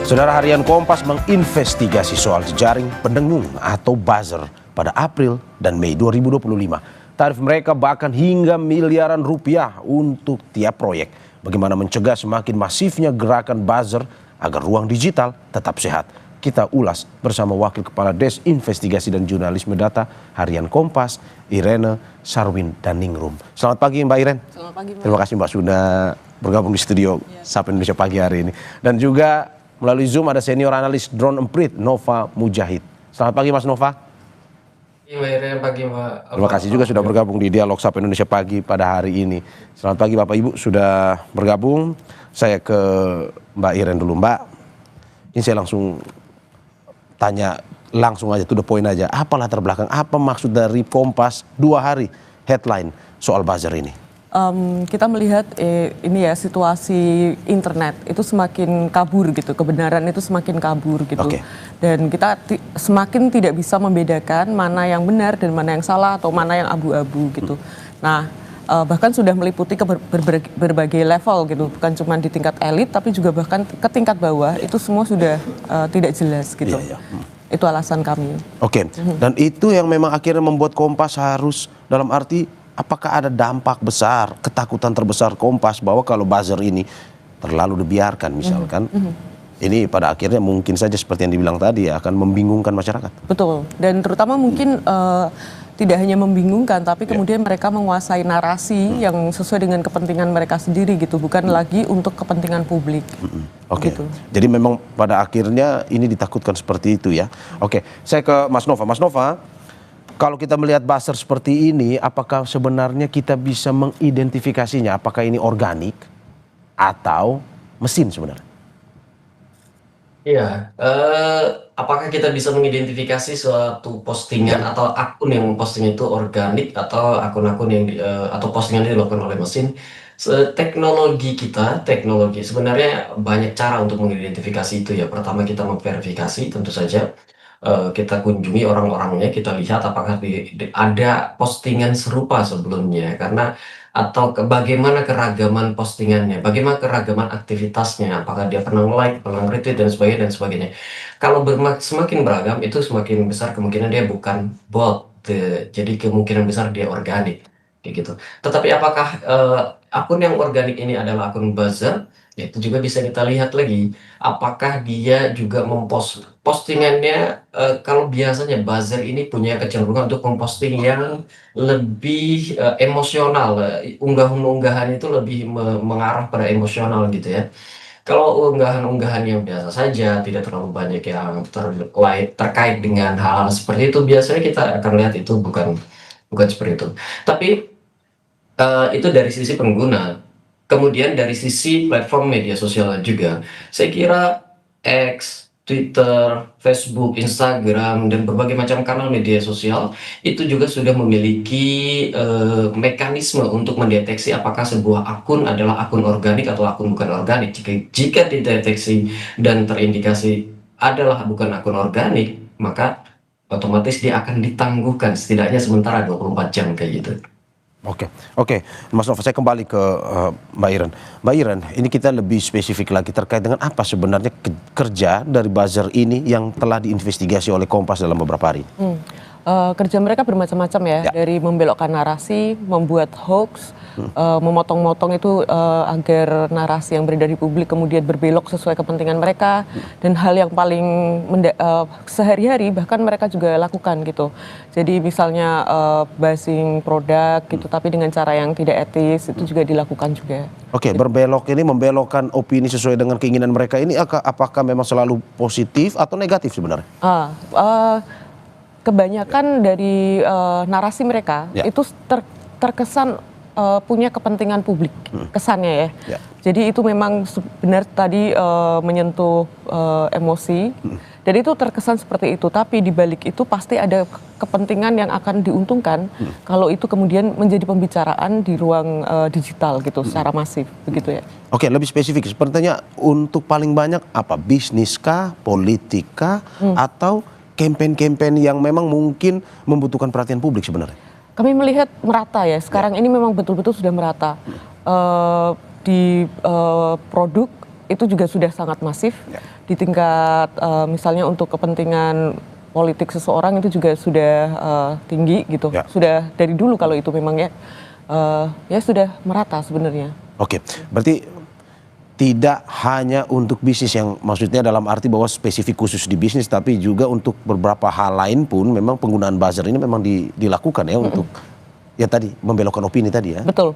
Saudara, harian Kompas menginvestigasi soal jejaring pendengung atau buzzer pada April dan Mei 2025. Tarif mereka bahkan hingga miliaran rupiah untuk tiap proyek. Bagaimana mencegah semakin masifnya gerakan buzzer agar ruang digital tetap sehat? Kita ulas bersama Wakil Kepala Desinvestigasi dan Jurnalisme Data Harian Kompas, Irene Sarwin Daningrum. Selamat pagi Mbak Irene. Selamat pagi Mbak. Terima kasih Mbak sudah bergabung di studio Sapa Indonesia pagi hari ini. Dan juga melalui Zoom ada senior analis drone emprit Nova Mujahid. Selamat pagi Mas Nova. Pagi Mbak. Terima kasih juga sudah bergabung di Dialog Sapa Indonesia pagi pada hari ini. Selamat pagi Bapak Ibu sudah bergabung. Saya ke Mbak Irene dulu. Mbak, ini saya langsung tanya langsung aja, to the point aja. Apa latar belakang, apa maksud dari Kompas 2 hari headline soal buzzer ini? Kita melihat ini ya, situasi internet itu semakin kabur gitu, kebenaran itu semakin kabur gitu. Oke. Dan kita semakin tidak bisa membedakan mana yang benar dan mana yang salah atau mana yang abu-abu gitu. Nah, bahkan sudah meliputi ke berbagai level gitu, bukan cuma di tingkat elit tapi juga bahkan ke tingkat bawah, itu semua sudah tidak jelas gitu. Iya, iya. Itu alasan kami. Oke. Dan itu yang memang akhirnya membuat Kompas harus, dalam arti apakah ada dampak besar, ketakutan terbesar Kompas bahwa kalau buzzer ini terlalu dibiarkan misalkan, ini pada akhirnya mungkin saja seperti yang dibilang tadi ya, akan membingungkan masyarakat. Betul, dan terutama mungkin tidak hanya membingungkan, tapi kemudian mereka menguasai narasi yang sesuai dengan kepentingan mereka sendiri gitu, bukan lagi untuk kepentingan publik. Oke, Gitu. jadi memang pada akhirnya ini ditakutkan seperti itu ya. Oke, saya ke Mas Nova. Mas Nova, kalau kita melihat buzzer seperti ini, apakah sebenarnya kita bisa mengidentifikasinya? Apakah ini organik atau mesin sebenarnya? Iya, apakah kita bisa mengidentifikasi suatu postingan atau akun yang posting itu organik atau akun-akun yang atau postingan yang dilakukan oleh mesin? Teknologi sebenarnya banyak cara untuk mengidentifikasi itu ya. Pertama kita memverifikasi, tentu saja kita kunjungi orang-orangnya, kita lihat apakah ada postingan serupa sebelumnya, karena atau bagaimana keragaman postingannya, bagaimana keragaman aktivitasnya, apakah dia pernah like, pernah retweet dan sebagainya dan sebagainya. Kalau semakin beragam, itu semakin besar kemungkinan dia bukan bot, jadi kemungkinan besar dia organik, kayak gitu. Tetapi apakah akun yang organik ini adalah akun buzzer? Ya, itu juga bisa kita lihat lagi, apakah dia juga mempost postingannya. Kalau biasanya buzzer ini punya kecenderungan untuk memposting yang lebih emosional, unggahan-unggahan itu lebih mengarah pada emosional gitu ya. Kalau unggahan-unggahan yang biasa saja, tidak terlalu banyak yang terkait dengan hal-hal seperti itu, biasanya kita akan lihat itu bukan seperti itu. Tapi itu dari sisi pengguna. Kemudian dari sisi platform media sosial juga, saya kira X, Twitter, Facebook, Instagram, dan berbagai macam kanal media sosial itu juga sudah memiliki mekanisme untuk mendeteksi apakah sebuah akun adalah akun organik atau akun bukan organik. Jika dideteksi dan terindikasi adalah bukan akun organik, maka otomatis dia akan ditangguhkan setidaknya sementara 24 jam kayak gitu. Oke, Mas Nova, saya kembali ke Mbak Irene. Mbak Irene, ini kita lebih spesifik lagi terkait dengan apa sebenarnya kerja dari buzzer ini yang telah diinvestigasi oleh Kompas dalam beberapa hari. Kerja mereka bermacam-macam ya, dari membelokkan narasi, membuat hoax, memotong-motong itu agar narasi yang beredar di publik kemudian berbelok sesuai kepentingan mereka, dan hal yang paling sehari-hari bahkan mereka juga lakukan gitu. Jadi misalnya bashing produk gitu, tapi dengan cara yang tidak etis, itu juga dilakukan juga. Oke, berbelok ini membelokkan opini sesuai dengan keinginan mereka ini, apakah memang selalu positif atau negatif sebenarnya? Kebanyakan dari narasi mereka itu terkesan punya kepentingan publik, kesannya ya. Jadi itu memang benar tadi menyentuh emosi, dan itu terkesan seperti itu. Tapi di balik itu pasti ada kepentingan yang akan diuntungkan kalau itu kemudian menjadi pembicaraan di ruang digital gitu, secara masif, begitu ya. Oke, lebih spesifik, sepertinya untuk paling banyak apa? Bisnis kah, politik kah, atau campaign-campaign yang memang mungkin membutuhkan perhatian publik sebenarnya? Kami melihat merata ya, sekarang ini memang betul-betul sudah merata. Di produk itu juga sudah sangat masif di tingkat misalnya untuk kepentingan politik seseorang itu juga sudah tinggi gitu. Sudah dari dulu kalau itu memang ya sudah merata sebenarnya. Oke, berarti tidak hanya untuk bisnis, yang maksudnya dalam arti bahwa spesifik khusus di bisnis, tapi juga untuk beberapa hal lain pun memang penggunaan buzzer ini memang dilakukan ya untuk ya tadi membelokkan opini tadi ya. Betul.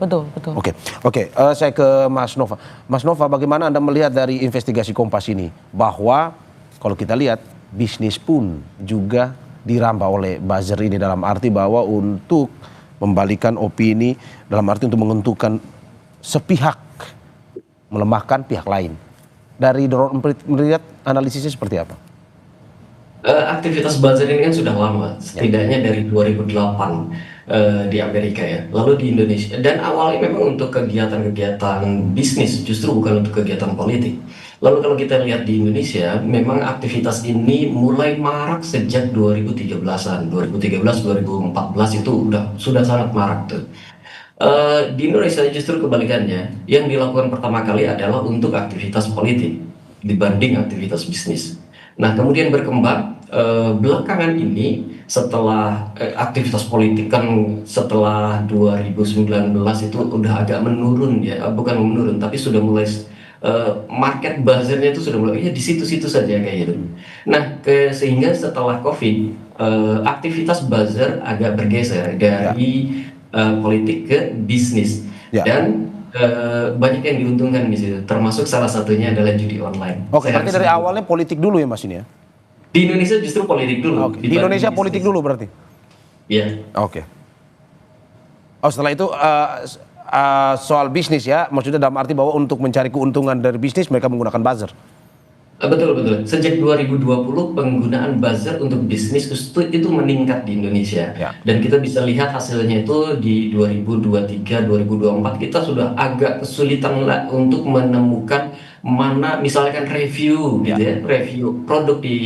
Oke, saya ke Mas Nova. Mas Nova, bagaimana Anda melihat dari investigasi Kompas ini bahwa kalau kita lihat bisnis pun juga dirambah oleh buzzer ini, dalam arti bahwa untuk membalikan opini, dalam arti untuk menentukan sepihak, melemahkan pihak lain. Dari Doron melihat analisisnya seperti apa? Aktivitas buzzer ini kan sudah lama, setidaknya dari 2008 di Amerika ya, lalu di Indonesia, dan awalnya memang untuk kegiatan-kegiatan bisnis, justru bukan untuk kegiatan politik. Lalu kalau kita lihat di Indonesia, memang aktivitas ini mulai marak sejak 2013-an, 2013-2014 itu sudah sangat marak tuh. Di Indonesia justru kebalikannya, yang dilakukan pertama kali adalah untuk aktivitas politik dibanding aktivitas bisnis. Nah, kemudian berkembang belakangan ini setelah aktivitas politik kan setelah 2019 itu udah agak menurun ya, bukan menurun tapi sudah mulai market buzzernya itu sudah mulai ya di situ-situ saja kayak gitu. Nah, sehingga setelah COVID aktivitas buzzer agak bergeser dari politik ke bisnis dan banyak yang diuntungkan di situ, termasuk salah satunya adalah judi online. Oke, berarti dari awalnya politik dulu ya Mas ini ya? Di Indonesia justru politik dulu. Di Indonesia politik dulu berarti? Iya. Oke. Oh, setelah itu soal bisnis ya, maksudnya dalam arti bahwa untuk mencari keuntungan dari bisnis mereka menggunakan buzzer. Betul. Sejak 2020 penggunaan buzzer untuk bisnis itu meningkat di Indonesia. Dan kita bisa lihat hasilnya itu di 2023-2024 kita sudah agak kesulitan untuk menemukan mana misalkan review gitu ya, review produk di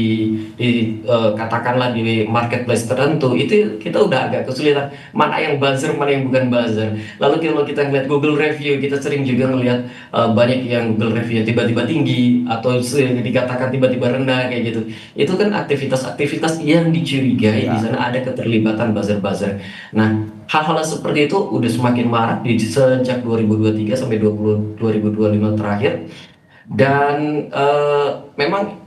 katakanlah di marketplace tertentu, itu kita udah agak kesulitan mana yang buzzer, mana yang bukan buzzer. Lalu kalau kita ngeliat Google review, kita sering juga ngelihat banyak yang Google review tiba-tiba tinggi atau dikatakan tiba-tiba rendah kayak gitu. Itu kan aktivitas-aktivitas yang dicurigai di sana ada keterlibatan buzzer-buzzer. Nah, hal-hal seperti itu udah semakin marak sejak 2023 sampai 2025 terakhir. Dan memang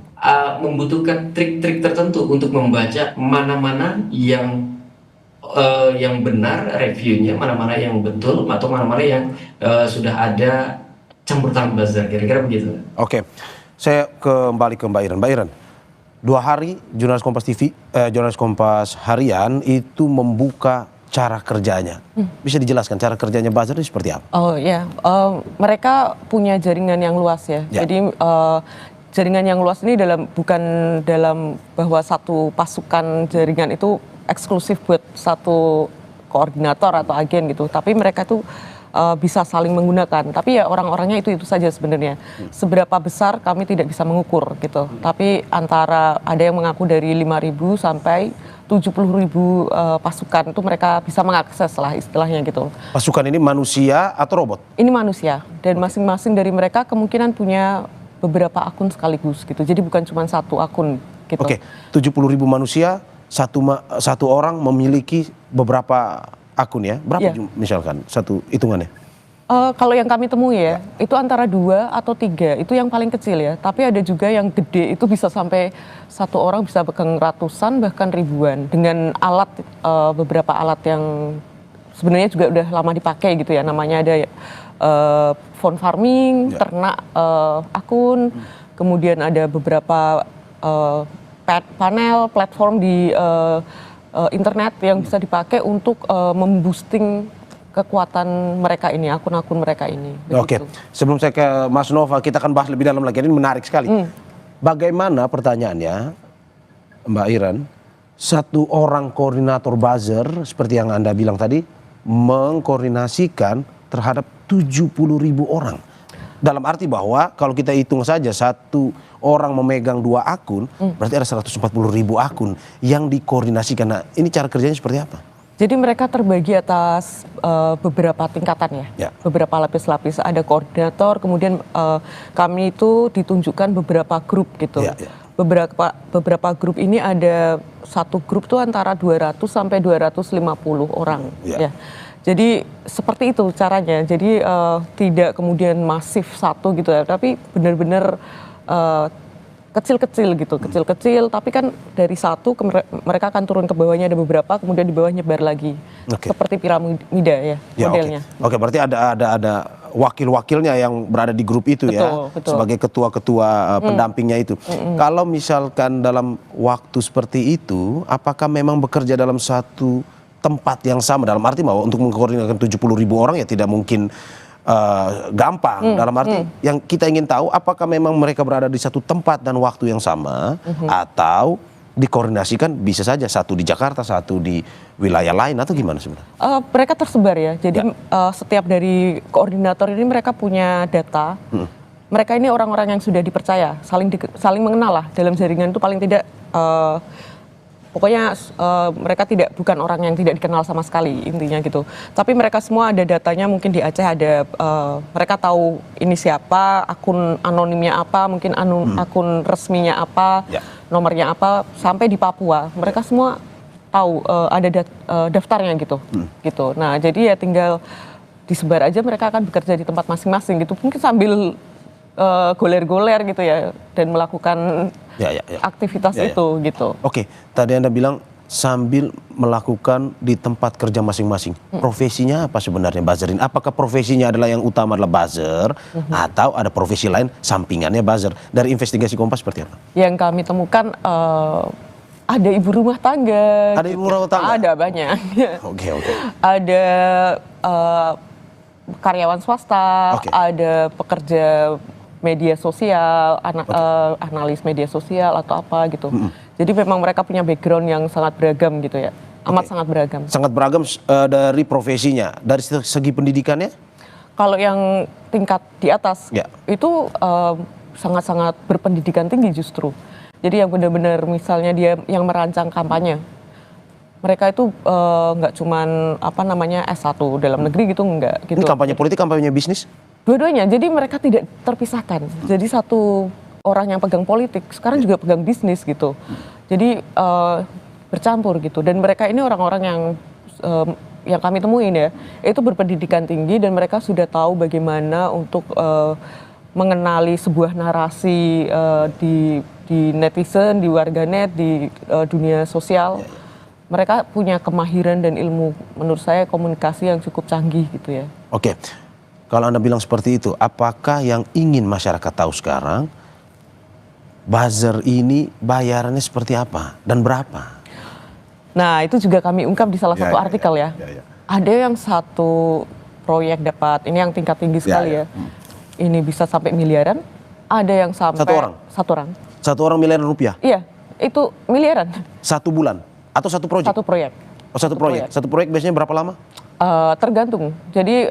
membutuhkan trik-trik tertentu untuk membaca mana-mana yang benar reviewnya, mana-mana yang betul, atau mana-mana yang sudah ada campur tangan buzzer, kira-kira begitu. Oke, saya kembali ke Mbak Iren. Mbak Iren, 2 hari jurnalis Kompas TV, jurnalis Kompas harian itu membuka cara kerjanya. Bisa dijelaskan cara kerjanya buzzer ini seperti apa? Oh ya, mereka punya jaringan yang luas ya. Jadi jaringan yang luas ini bukan dalam bahwa satu pasukan jaringan itu eksklusif buat satu koordinator atau agen gitu. Tapi mereka tuh bisa saling menggunakan. Tapi ya orang-orangnya itu saja sebenarnya. Seberapa besar kami tidak bisa mengukur gitu. Tapi antara ada yang mengaku dari 5.000 sampai 70.000 pasukan itu mereka bisa mengakses lah istilahnya gitu. Pasukan ini manusia atau robot? Ini manusia, dan masing-masing dari mereka kemungkinan punya beberapa akun sekaligus gitu. Jadi bukan cuma satu akun gitu. Oke, 70.000 manusia, satu orang memiliki beberapa akun ya? Berapa misalkan satu hitungannya? Kalau yang kami temui ya, itu antara 2 atau 3, itu yang paling kecil ya. Tapi ada juga yang gede, itu bisa sampai satu orang bisa pegang ratusan bahkan ribuan. Dengan alat, beberapa alat yang sebenarnya juga udah lama dipakai gitu ya. Namanya ada phone farming, ternak akun, kemudian ada beberapa panel, platform di internet yang bisa dipakai untuk memboosting kekuatan mereka ini, akun-akun mereka ini. Oke, sebelum saya ke Mas Nova, kita akan bahas lebih dalam lagi. Ini menarik sekali. Bagaimana pertanyaannya, Mbak Iren, satu orang koordinator buzzer, seperti yang Anda bilang tadi, mengkoordinasikan terhadap 70.000 orang. Dalam arti bahwa kalau kita hitung saja satu orang memegang 2 akun, berarti ada 140.000 akun yang dikoordinasikan. Nah, ini cara kerjanya seperti apa? Jadi mereka terbagi atas beberapa tingkatan ya, beberapa lapis-lapis. Ada koordinator, kemudian kami itu ditunjukkan beberapa grup gitu. Beberapa grup ini ada satu grup tuh antara 200 sampai 250 orang. Ya. Jadi seperti itu caranya. Jadi tidak kemudian masif satu gitu ya, tapi benar-benar kecil-kecil gitu, kecil-kecil, tapi kan dari satu mereka akan turun ke bawahnya ada beberapa, kemudian di bawah nyebar lagi, seperti piramida ya modelnya. Oke, berarti ada wakil-wakilnya yang berada di grup itu betul. Sebagai ketua-ketua pendampingnya itu. Kalau misalkan dalam waktu seperti itu, apakah memang bekerja dalam satu tempat yang sama, dalam arti bahwa untuk mengkoordinasikan 70.000 orang ya tidak mungkin gampang, dalam arti yang kita ingin tahu apakah memang mereka berada di satu tempat dan waktu yang sama atau dikoordinasikan bisa saja satu di Jakarta, satu di wilayah lain atau gimana sebenarnya? Mereka tersebar ya, jadi setiap dari koordinator ini mereka punya data. Mereka ini orang-orang yang sudah dipercaya, saling mengenal lah dalam jaringan itu paling tidak. Pokoknya mereka bukan orang yang tidak dikenal sama sekali intinya gitu. Tapi mereka semua ada datanya, mungkin di Aceh ada, mereka tahu ini siapa, akun anonimnya apa, mungkin akun resminya apa, nomornya apa, sampai di Papua. Mereka semua tahu ada daftarnya gitu. Gitu. Nah jadi ya tinggal disebar aja, mereka akan bekerja di tempat masing-masing gitu. Mungkin sambil goler-goler gitu ya, dan melakukan aktivitas itu gitu. Oke, tadi Anda bilang sambil melakukan di tempat kerja masing-masing. Profesinya apa sebenarnya buzzer ini? Apakah profesinya adalah yang utama adalah buzzer atau ada profesi lain sampingannya buzzer? Dari investigasi Kompas seperti apa? Yang kami temukan ada ibu rumah tangga. Ada ibu rumah tangga? Ada banyak. Oke. Ada karyawan swasta, ada pekerja media sosial, analis media sosial atau apa gitu. Jadi memang mereka punya background yang sangat beragam gitu ya, amat sangat beragam. Sangat beragam dari profesinya, dari segi pendidikannya? Kalau yang tingkat di atas itu sangat-sangat berpendidikan tinggi justru. Jadi yang benar-benar misalnya dia yang merancang kampanye, mereka itu nggak cuman S1 dalam negeri gitu, enggak gitu. Ini kampanye politik, kampanye bisnis? Dua-duanya, jadi mereka tidak terpisahkan. Jadi satu orang yang pegang politik, sekarang juga pegang bisnis gitu. Jadi bercampur gitu. Dan mereka ini orang-orang yang kami temuin ya, itu berpendidikan tinggi dan mereka sudah tahu bagaimana untuk mengenali sebuah narasi di netizen, di warganet, di dunia sosial. Mereka punya kemahiran dan ilmu, menurut saya komunikasi yang cukup canggih gitu ya. Oke. Kalau Anda bilang seperti itu, apakah yang ingin masyarakat tahu sekarang, buzzer ini bayarannya seperti apa dan berapa? Nah itu juga kami ungkap di salah satu artikel ya. Ada yang satu proyek dapat, ini yang tingkat tinggi sekali ya. Ini bisa sampai miliaran, ada yang sampai... Satu orang? Satu orang miliaran rupiah? Iya, itu miliaran. Satu bulan? Atau satu proyek? Satu proyek. Oh satu proyek? Satu proyek biasanya berapa lama? Tergantung, jadi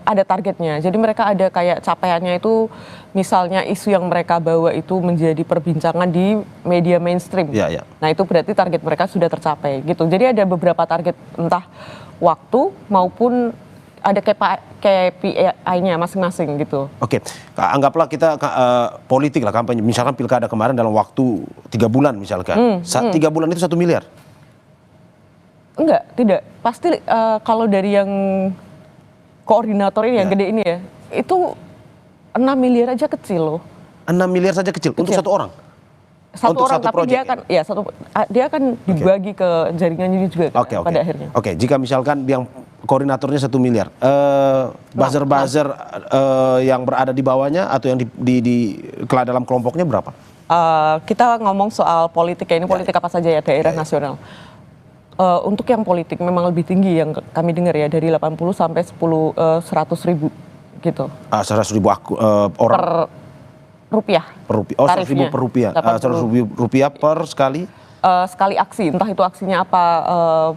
ada targetnya. Jadi mereka ada kayak capaiannya itu, misalnya isu yang mereka bawa itu menjadi perbincangan di media mainstream. Nah itu berarti target mereka sudah tercapai gitu. Jadi ada beberapa target, entah waktu maupun ada KPI-nya masing-masing gitu. Oke, anggaplah kita politik lah, kampanye. Misalkan pilkada kemarin dalam waktu 3 bulan misalkan. 3 bulan itu 1 miliar? Enggak, tidak. Pasti kalau dari yang koordinator ini yang gede ini ya, itu 6 miliar aja kecil loh. 6 miliar saja kecil. Untuk satu orang? Satu orang, tapi project, dia akan dibagi ke jaringannya juga pada akhirnya. Oke, jika misalkan yang koordinatornya 1 miliar, buzzer-buzzer yang berada di bawahnya atau yang di dalam kelompoknya berapa? Kita ngomong soal politik ya, ini politik apa saja ya, daerah nasional. Untuk yang politik memang lebih tinggi yang kami dengar ya, dari 80 sampai 100 ribu gitu. 100 ribu orang? Per rupiah. Oh, 100 ribu per rupiah. 100 ribu rupiah per sekali? Sekali aksi, entah itu aksinya apa,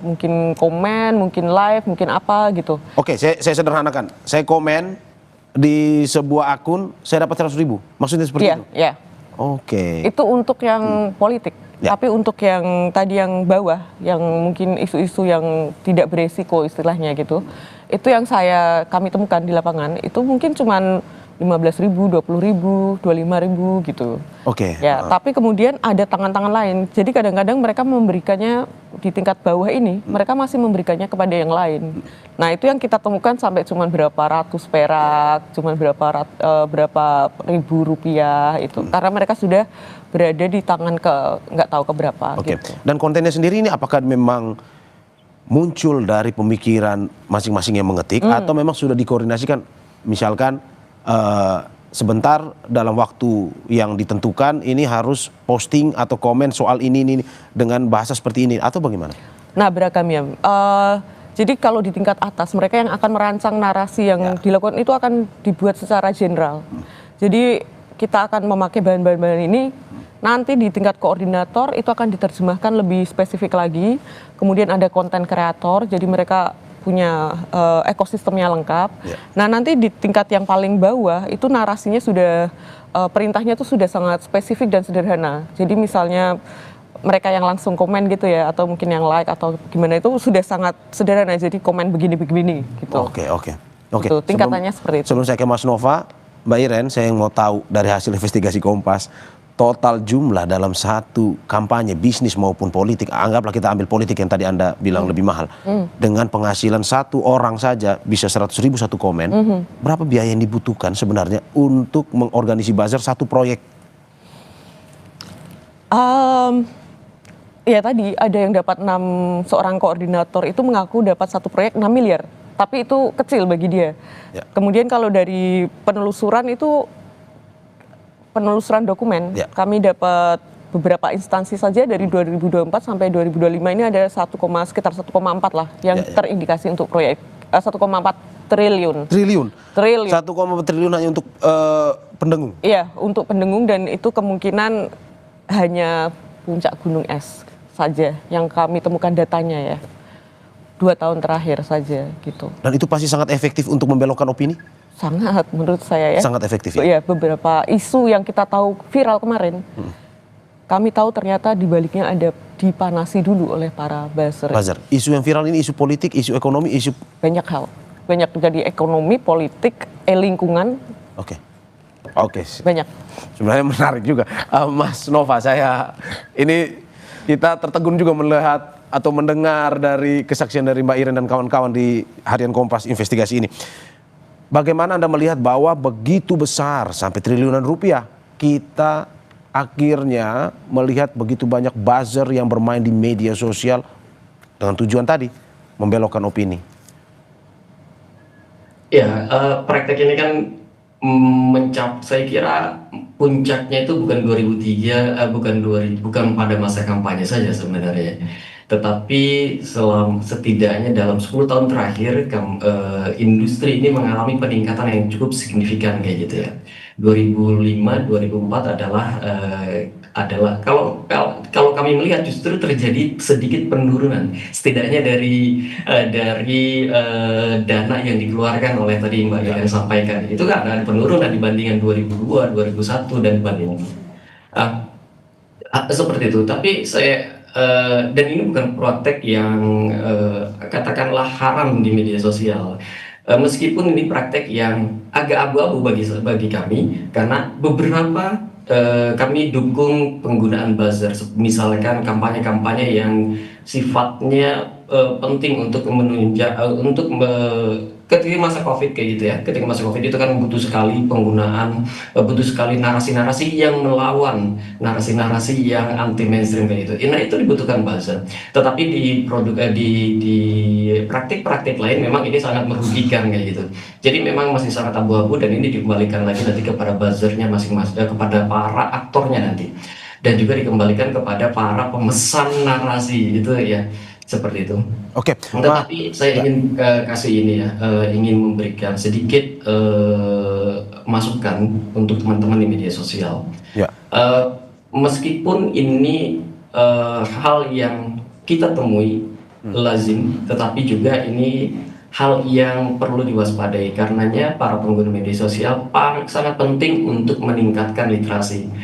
mungkin komen, mungkin live, mungkin apa gitu. Oke, saya sederhanakan. Saya komen di sebuah akun, saya dapat 100 ribu. Maksudnya seperti itu? Iya. Oke. Itu untuk yang politik. Ya. Tapi untuk yang tadi yang bawah, yang mungkin isu-isu yang tidak beresiko istilahnya gitu, itu yang kami temukan di lapangan, itu mungkin cuman 15.000, 20.000, 25.000 gitu. Oke. Ya, tapi kemudian ada tangan-tangan lain. Jadi kadang-kadang mereka memberikannya di tingkat bawah ini, mereka masih memberikannya kepada yang lain. Nah, itu yang kita temukan sampai cuma berapa ratus perak, cuma berapa ribu rupiah itu. Karena mereka sudah berada di tangan nggak tahu ke berapa. Oke. Gitu. Dan kontennya sendiri ini apakah memang muncul dari pemikiran masing-masing yang mengetik atau memang sudah dikoordinasikan, misalkan sebentar dalam waktu yang ditentukan ini harus posting atau komen soal ini dengan bahasa seperti ini atau bagaimana? Nah, beragam ya. Jadi kalau di tingkat atas mereka yang akan merancang narasi yang dilakukan itu akan dibuat secara general. Jadi kita akan memakai bahan-bahan ini. Nanti di tingkat koordinator itu akan diterjemahkan lebih spesifik lagi. Kemudian ada konten kreator, jadi mereka punya ekosistemnya lengkap. Nah, nanti di tingkat yang paling bawah itu narasinya sudah perintahnya itu sudah sangat spesifik dan sederhana. Jadi misalnya mereka yang langsung komen gitu ya, atau mungkin yang like atau gimana itu sudah sangat sederhana. Jadi komen begini gitu. Oke. Gitu, tingkatannya seperti itu. Sebelum saya ke Mas Nova, Mbak Iren, saya yang mau tahu dari hasil investigasi Kompas, total jumlah dalam satu kampanye bisnis maupun politik, anggaplah kita ambil politik yang tadi Anda bilang lebih mahal, dengan penghasilan satu orang saja bisa 100.000 satu komen, berapa biaya yang dibutuhkan sebenarnya untuk mengorganisasi buzzer satu proyek? Ya tadi ada yang dapat seorang koordinator itu mengaku dapat satu proyek 6 miliar, tapi itu kecil bagi dia. Kemudian kalau dari penelusuran dokumen, kami dapat beberapa instansi saja dari 2024 sampai 2025 ini ada sekitar 1,4 lah yang terindikasi untuk proyek 1,4 triliun. Triliun? 1,4 Triliun. triliun hanya untuk pendengung? Iya, untuk pendengung, dan itu kemungkinan hanya puncak gunung es saja yang kami temukan datanya ya. 2 tahun terakhir saja gitu. Dan itu pasti sangat efektif untuk membelokkan opini? Sangat, menurut saya ya. Sangat efektif ya? Iya, beberapa isu yang kita tahu viral kemarin, kami tahu ternyata di baliknya ada dipanasi dulu oleh para buzzer. Isu yang viral ini isu politik, isu ekonomi, isu... Banyak hal. Banyak jadi ekonomi, politik, lingkungan. Oke. Banyak. Sebenarnya menarik juga. Mas Nova, ini kita tertegun juga melihat atau mendengar dari kesaksian dari Mbak Iren dan kawan-kawan di Harian Kompas investigasi ini. Bagaimana Anda melihat bahwa begitu besar sampai triliunan rupiah kita akhirnya melihat begitu banyak buzzer yang bermain di media sosial dengan tujuan tadi membelokkan opini? Ya, praktek ini kan saya kira puncaknya itu bukan 2003, bukan pada masa kampanye saja sebenarnya. Tetapi setidaknya dalam 10 tahun terakhir industri ini mengalami peningkatan yang cukup signifikan kayak gitu ya. 2005, 2004 adalah kalau kami melihat justru terjadi sedikit penurunan, setidaknya dari dana yang dikeluarkan oleh tadi Mbak yang sampaikan itu kan ada penurunan dibandingkan 2002, 2001 dan banding seperti itu. Tapi dan ini bukan praktek yang katakanlah haram di media sosial. Meskipun ini praktek yang agak abu-abu bagi kami, karena beberapa kami dukung penggunaan buzzer, misalkan kampanye-kampanye yang sifatnya penting untuk menunjang ketika masa COVID kayak gitu ya. Ketika masa COVID itu kan butuh sekali narasi-narasi yang melawan narasi-narasi yang anti mainstream kayak gitu. Nah, itu dibutuhkan buzzer. Tetapi di praktik-praktik lain memang ini sangat merugikan kayak gitu. Jadi memang masih sangat abu-abu, dan ini dikembalikan lagi nanti kepada buzzernya masing-masing, kepada para aktornya nanti. Dan juga dikembalikan kepada para pemesan narasi itu ya. Seperti itu. Oke. Tetapi saya ingin kasih ini ya, ingin memberikan sedikit masukan untuk teman-teman di media sosial. Meskipun ini hal yang kita temui lazim, tetapi juga ini hal yang perlu diwaspadai. Karenanya para pengguna media sosial sangat penting untuk meningkatkan literasi.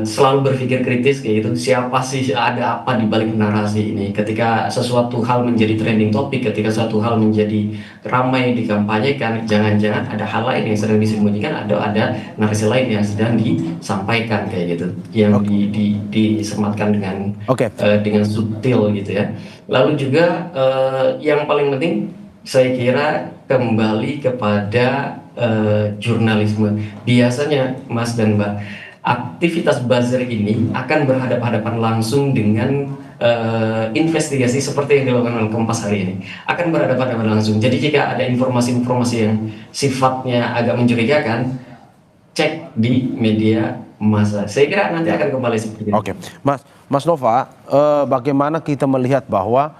selalu berpikir kritis kayak gitu, siapa sih, ada apa di balik narasi ini. Ketika sesuatu hal menjadi trending topik, ketika suatu hal menjadi ramai dikampanyekan, jangan-jangan ada hal lain yang sedang disembunyikan, ada narasi lain yang sedang disampaikan kayak gitu, yang disematkan dengan subtil gitu ya. Lalu juga yang paling penting saya kira kembali kepada jurnalisme. Biasanya Mas dan Mbak, aktivitas buzzer ini akan berhadapan-hadapan langsung dengan investigasi seperti yang dilakukan oleh Kompas hari ini. Akan berhadapan-hadapan langsung. Jadi jika ada informasi-informasi yang sifatnya agak mencurigakan, cek di media massa. Saya kira nanti akan kembali seperti itu. Oke, Mas Nova, bagaimana kita melihat bahwa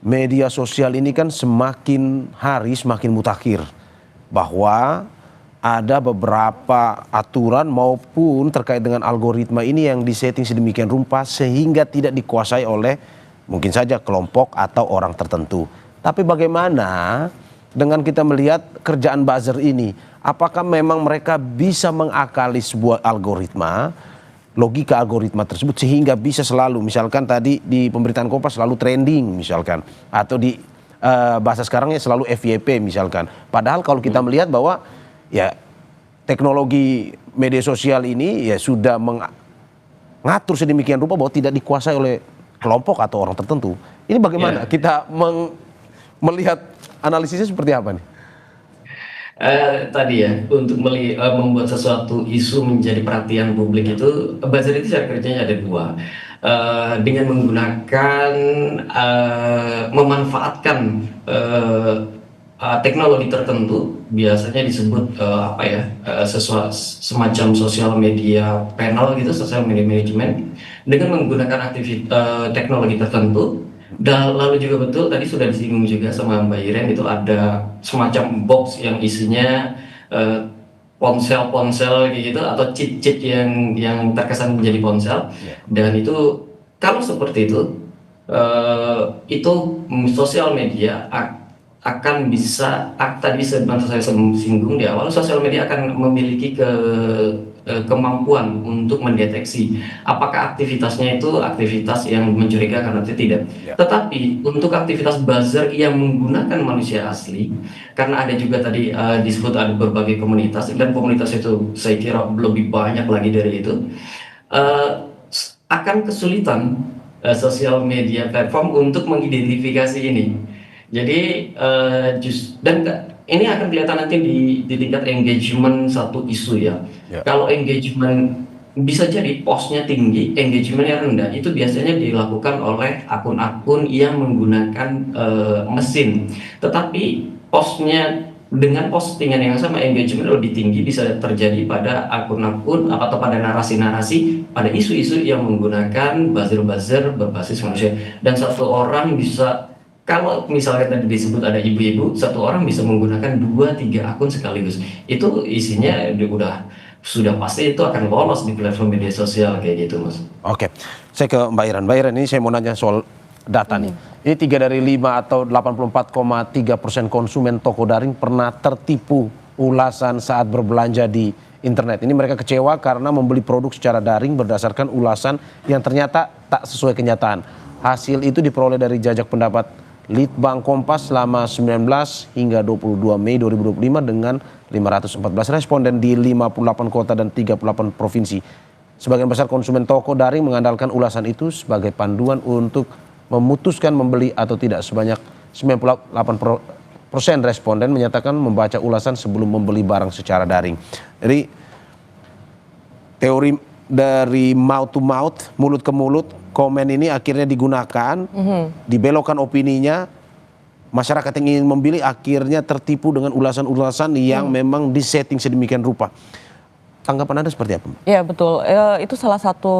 media sosial ini kan semakin hari semakin mutakhir, bahwa ada beberapa aturan maupun terkait dengan algoritma ini yang disetting sedemikian rupa sehingga tidak dikuasai oleh mungkin saja kelompok atau orang tertentu. Tapi bagaimana dengan kita melihat kerjaan buzzer ini? Apakah memang mereka bisa mengakali sebuah algoritma, logika algoritma tersebut sehingga bisa selalu, misalkan tadi di pemberitaan Kompas selalu trending misalkan, atau di bahasa sekarangnya selalu FYP misalkan. Padahal kalau kita melihat bahwa ya teknologi media sosial ini ya sudah mengatur sedemikian rupa bahwa tidak dikuasai oleh kelompok atau orang tertentu. Ini bagaimana kita melihat analisisnya seperti apa nih? Tadi ya, untuk membuat sesuatu isu menjadi perhatian publik itu, buzzer itu cara kerjanya ada dua. Dengan menggunakan, memanfaatkan teknologi tertentu, biasanya disebut semacam sosial media panel gitu, sosial media management, dengan menggunakan teknologi tertentu. Dan lalu juga betul tadi sudah disinggung juga sama Mbak Iren, itu ada semacam box yang isinya ponsel-ponsel gitu, atau cheat-cheat yang terkesan menjadi ponsel. Dan itu kalau seperti itu sosial media akan bisa, tadi sebenarnya saya singgung di awal, sosial media akan memiliki kemampuan untuk mendeteksi apakah aktivitasnya itu aktivitas yang mencurigakan atau tidak. Tetapi untuk aktivitas buzzer yang menggunakan manusia asli, karena ada juga tadi disebut ada berbagai komunitas, dan komunitas itu saya kira lebih banyak lagi dari itu, akan kesulitan sosial media platform untuk mengidentifikasi ini. Jadi dan ini akan kelihatan nanti di tingkat engagement satu isu ya. Kalau engagement bisa jadi postnya tinggi, engagementnya rendah, itu biasanya dilakukan oleh akun-akun yang menggunakan mesin. Tetapi postnya dengan postingan yang sama, engagement lebih tinggi bisa terjadi pada akun-akun atau pada narasi-narasi pada isu-isu yang menggunakan buzzer-buzzer berbasis manusia. Dan satu orang bisa, kalau misalnya tadi disebut ada ibu-ibu, satu orang bisa menggunakan 2-3 akun sekaligus. Itu isinya sudah pasti itu akan lolos di platform media sosial kayak gitu, Mas. Oke, saya ke Mbak Iren. Mbak Iren, ini saya mau nanya soal data nih. Ini 3 dari 5 atau 84,3% konsumen toko daring pernah tertipu ulasan saat berbelanja di internet. Ini mereka kecewa karena membeli produk secara daring berdasarkan ulasan yang ternyata tak sesuai kenyataan. Hasil itu diperoleh dari jajak pendapat Litbang Kompas selama 19 hingga 22 Mei 2025 dengan 514 responden di 58 kota dan 38 provinsi. Sebagian besar konsumen toko daring mengandalkan ulasan itu sebagai panduan untuk memutuskan membeli atau tidak. Sebanyak 98% responden menyatakan membaca ulasan sebelum membeli barang secara daring. Jadi teori dari mouth to mouth, mulut ke mulut, komen ini akhirnya digunakan, dibelokkan opininya, masyarakat yang ingin membeli akhirnya tertipu dengan ulasan-ulasan yang memang disetting sedemikian rupa. Tanggapan Anda seperti apa? Ya betul, itu salah satu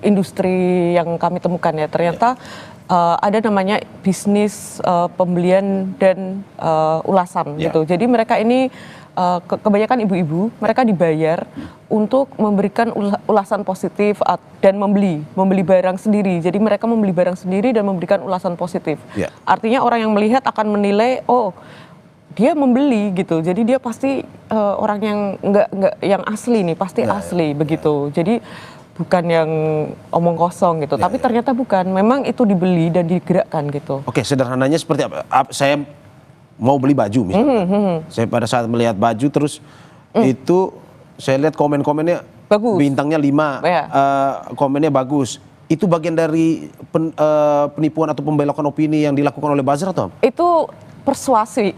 industri yang kami temukan ya. Ternyata ada namanya bisnis pembelian dan ulasan gitu. Jadi mereka ini kebanyakan ibu-ibu, mereka dibayar untuk memberikan ulasan positif dan membeli barang sendiri. Jadi mereka membeli barang sendiri dan memberikan ulasan positif. Artinya orang yang melihat akan menilai, oh dia membeli gitu. Jadi dia pasti orang yang nggak yang asli nih, pasti asli begitu. Jadi bukan yang omong kosong gitu, tapi ternyata bukan. Memang itu dibeli dan digerakkan gitu. Oke, sederhananya seperti apa? Saya mau beli baju misalnya. Saya pada saat melihat baju terus itu saya lihat komen-komennya Bagus. bintangnya 5, komennya bagus. Itu bagian dari penipuan atau pembelokan opini yang dilakukan oleh buzzer atau? Itu persuasi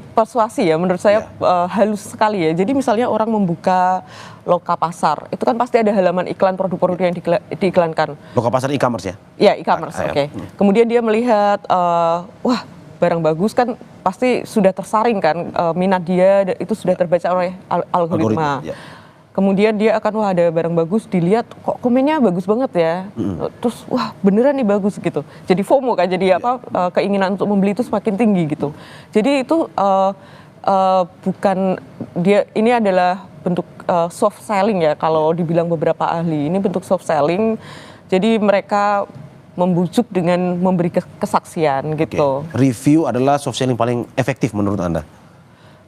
ya menurut saya halus sekali ya. Jadi misalnya orang membuka loka pasar, itu kan pasti ada halaman iklan produk-produk yang diiklankan. Loka pasar e-commerce ya? Ya e-commerce, oke. Kemudian dia melihat, wah barang bagus kan pasti sudah tersaring kan, minat dia itu sudah terbaca oleh algoritma. Kemudian dia akan, wah ada barang bagus, dilihat kok komennya bagus banget ya. Terus wah beneran nih bagus gitu. Jadi FOMO kan, jadi keinginan untuk membeli itu semakin tinggi gitu. Jadi itu bukan dia, ini adalah bentuk soft selling ya kalau dibilang beberapa ahli. Ini bentuk soft selling. Jadi mereka membujuk dengan memberi kesaksian gitu. Review adalah soft selling paling efektif menurut Anda?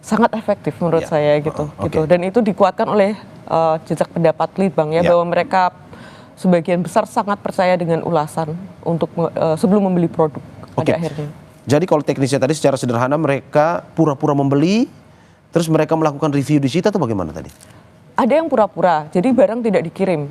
Sangat efektif menurut saya gitu. Dan itu dikuatkan oleh jejak pendapat Litbang ya, bahwa mereka sebagian besar sangat percaya dengan ulasan untuk sebelum membeli produk pada akhirnya. Jadi kalau teknisnya tadi secara sederhana mereka pura-pura membeli, terus mereka melakukan review di situ atau bagaimana tadi? Ada yang pura-pura, jadi barang tidak dikirim.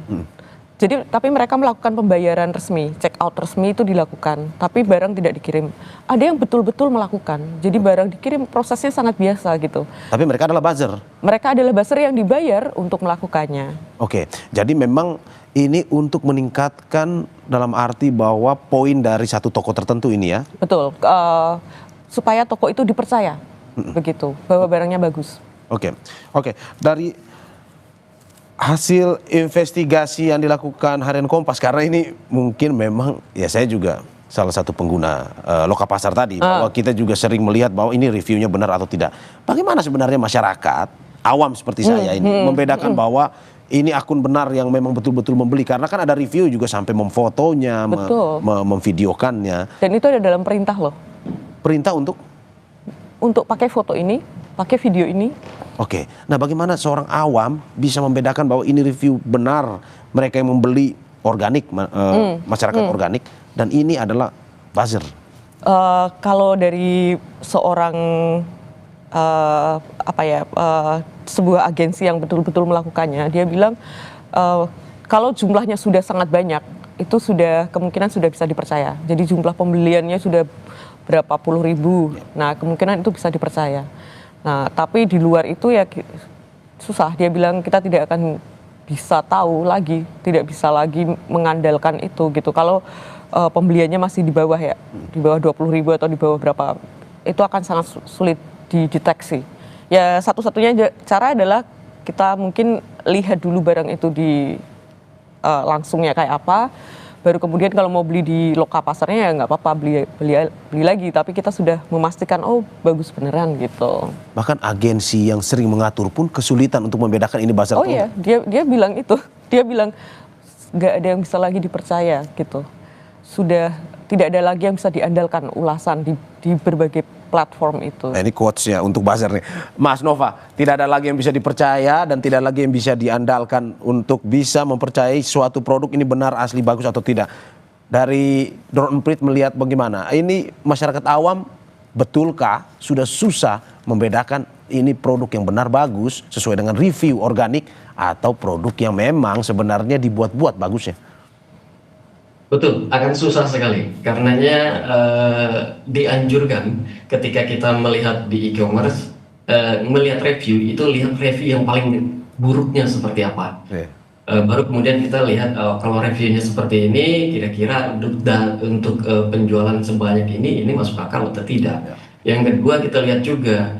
Jadi tapi mereka melakukan pembayaran resmi, check out resmi itu dilakukan, tapi barang tidak dikirim. Ada yang betul-betul melakukan, jadi barang dikirim prosesnya sangat biasa gitu. Tapi mereka adalah buzzer? Mereka adalah buzzer yang dibayar untuk melakukannya. Oke, jadi memang ini untuk meningkatkan dalam arti bahwa poin dari satu toko tertentu ini ya? Betul, supaya toko itu dipercaya, begitu, bahwa barangnya bagus. Oke, dari hasil investigasi yang dilakukan Harian Kompas, karena ini mungkin memang ya saya juga salah satu pengguna loka pasar tadi, bahwa kita juga sering melihat bahwa ini reviewnya benar atau tidak. Bagaimana sebenarnya masyarakat awam seperti saya ini membedakan bahwa ini akun benar yang memang betul-betul membeli, karena kan ada review juga sampai memfotonya, memvideokannya. Dan itu ada dalam perintah loh. Perintah untuk pakai foto ini, pakai video ini. Oke, nah bagaimana seorang awam bisa membedakan bahwa ini review benar, mereka yang membeli organik, masyarakat organik, dan ini adalah buzzer? Kalau dari seorang sebuah agensi yang betul-betul melakukannya, dia bilang kalau jumlahnya sudah sangat banyak, itu sudah kemungkinan sudah bisa dipercaya. Jadi jumlah pembeliannya sudah berapa puluh ribu, nah kemungkinan itu bisa dipercaya. Nah, tapi di luar itu ya susah. Dia bilang kita tidak akan bisa tahu lagi, tidak bisa lagi mengandalkan itu gitu. Kalau pembeliannya masih di bawah ya, di bawah 20.000 atau di bawah berapa, itu akan sangat sulit dideteksi. Ya satu-satunya cara adalah kita mungkin lihat dulu barang itu di langsungnya kayak apa. Baru kemudian kalau mau beli di loka pasarnya ya nggak apa-apa beli lagi, tapi kita sudah memastikan oh bagus beneran gitu. Bahkan agensi yang sering mengatur pun kesulitan untuk membedakan ini buzzer. Oh iya, dia bilang itu, dia bilang nggak ada yang bisa lagi dipercaya gitu. Sudah tidak ada lagi yang bisa diandalkan ulasan di berbagai platform itu. Nah, ini quotes-nya untuk buzzer nih. Mas Nova, tidak ada lagi yang bisa dipercaya dan tidak lagi yang bisa diandalkan untuk bisa mempercayai suatu produk ini benar, asli, bagus atau tidak. Dari Drone Emprit melihat bagaimana? Ini masyarakat awam, betulkah sudah susah membedakan ini produk yang benar bagus sesuai dengan review organik atau produk yang memang sebenarnya dibuat-buat bagusnya? Betul, akan susah sekali. Karenanya dianjurkan ketika kita melihat di e-commerce, melihat review, itu lihat review yang paling buruknya seperti apa. Baru kemudian kita lihat kalau reviewnya seperti ini, kira-kira untuk penjualan sebanyak ini masuk akal atau tidak. Yang kedua kita lihat juga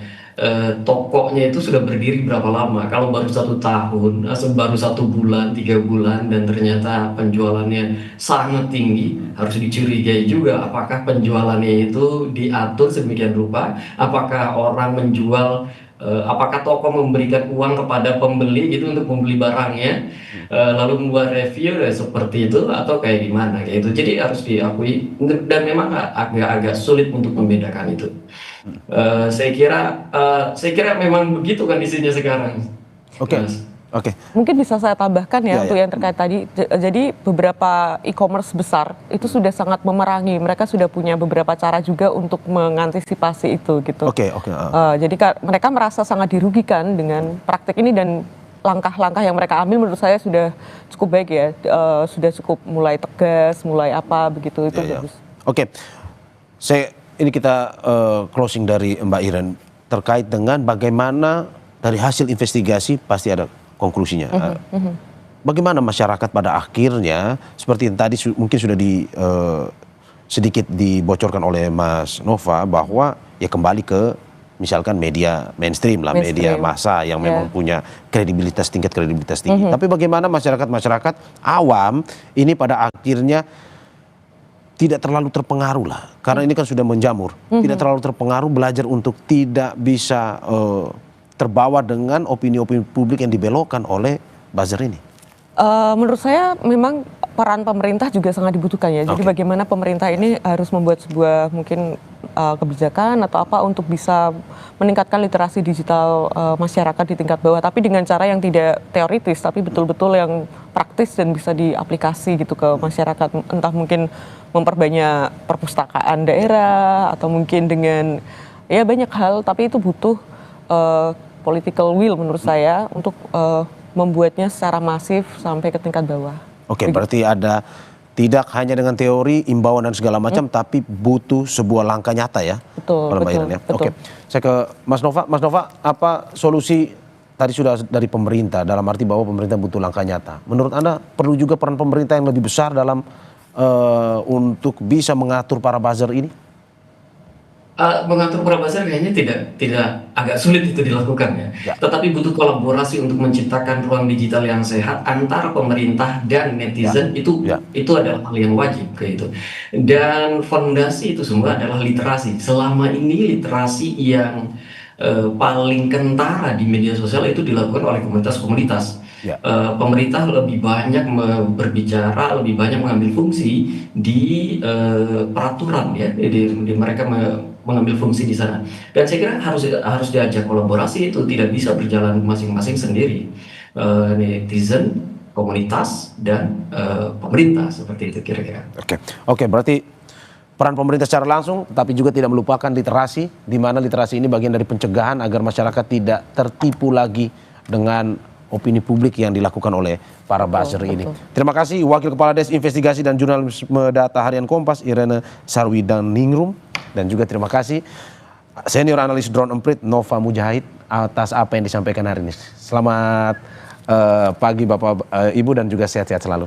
tokonya itu sudah berdiri berapa lama. Kalau baru 1 tahun, baru 1 bulan, 3 bulan, dan ternyata penjualannya sangat tinggi, harus dicurigai juga apakah penjualannya itu diatur sedemikian rupa, apakah orang menjual, apakah toko memberikan uang kepada pembeli gitu untuk membeli barangnya, lalu membuat review seperti itu atau kayak gimana kayak itu. Jadi harus diakui, dan memang agak-agak sulit untuk membedakan itu. Saya kira memang begitu kondisinya sekarang. Oke. Mas. Oke. Mungkin bisa saya tambahkan Ya, ya untuk ya. yang terkait tadi. Jadi beberapa e-commerce besar itu sudah sangat memerangi. Mereka sudah punya beberapa cara juga untuk mengantisipasi itu gitu. Oke. Jadi mereka merasa sangat dirugikan dengan praktik ini dan langkah-langkah yang mereka ambil menurut saya sudah cukup baik ya. Sudah cukup mulai tegas, mulai apa begitu itu Ya. bagus. Oke. Ini kita closing dari Mbak Iren terkait dengan bagaimana dari hasil investigasi pasti ada konklusinya. Bagaimana masyarakat pada akhirnya seperti yang tadi mungkin sudah sedikit dibocorkan oleh Mas Nova bahwa ya kembali ke misalkan media mainstream lah, media massa yang memang punya tingkat kredibilitas tinggi. Tapi bagaimana masyarakat awam ini pada akhirnya tidak terlalu terpengaruh lah, karena ini kan sudah menjamur, tidak terlalu terpengaruh, belajar untuk tidak bisa terbawa dengan opini-opini publik yang dibelokkan oleh buzzer ini. Menurut saya memang peran pemerintah juga sangat dibutuhkan ya. Jadi bagaimana pemerintah ini harus membuat sebuah mungkin kebijakan atau apa untuk bisa meningkatkan literasi digital masyarakat di tingkat bawah, tapi dengan cara yang tidak teoritis, tapi betul-betul yang praktis dan bisa diaplikasi gitu ke masyarakat. Entah mungkin memperbanyak perpustakaan daerah atau mungkin dengan ya banyak hal, tapi itu butuh political will menurut saya untuk membuatnya secara masif sampai ke tingkat bawah. Oke, berarti ada tidak hanya dengan teori, imbauan dan segala macam, tapi butuh sebuah langkah nyata ya. Betul. Oke, saya ke Mas Nova. Mas Nova, apa solusi tadi sudah dari pemerintah, dalam arti bahwa pemerintah butuh langkah nyata. Menurut Anda perlu juga peran pemerintah yang lebih besar dalam untuk bisa mengatur para buzzer ini? Mengatur para buzzer kayaknya tidak agak sulit itu dilakukan ya. Tetapi butuh kolaborasi untuk menciptakan ruang digital yang sehat antara pemerintah dan netizen. Itu adalah hal yang wajib kayak itu. Dan fondasi itu semua adalah literasi. Selama ini literasi yang paling kentara di media sosial itu dilakukan oleh komunitas-komunitas. Pemerintah lebih banyak berbicara, lebih banyak mengambil fungsi di peraturan ya, di mereka mengambil fungsi di sana. Dan saya kira harus diajak kolaborasi, itu tidak bisa berjalan masing-masing sendiri. Netizen, komunitas, dan pemerintah, seperti itu kira-kira. Oke, berarti peran pemerintah secara langsung, tapi juga tidak melupakan literasi, di mana literasi ini bagian dari pencegahan agar masyarakat tidak tertipu lagi dengan opini publik yang dilakukan oleh para buzzer ini. Terima kasih Wakil Kepala Des Investigasi dan Jurnalisme Data Harian Kompas, Irene Sarwidaningrum, dan juga terima kasih Senior Analis Drone Emprit Nova Mujahid atas apa yang disampaikan hari ini. Selamat pagi Bapak Ibu dan juga sehat-sehat selalu.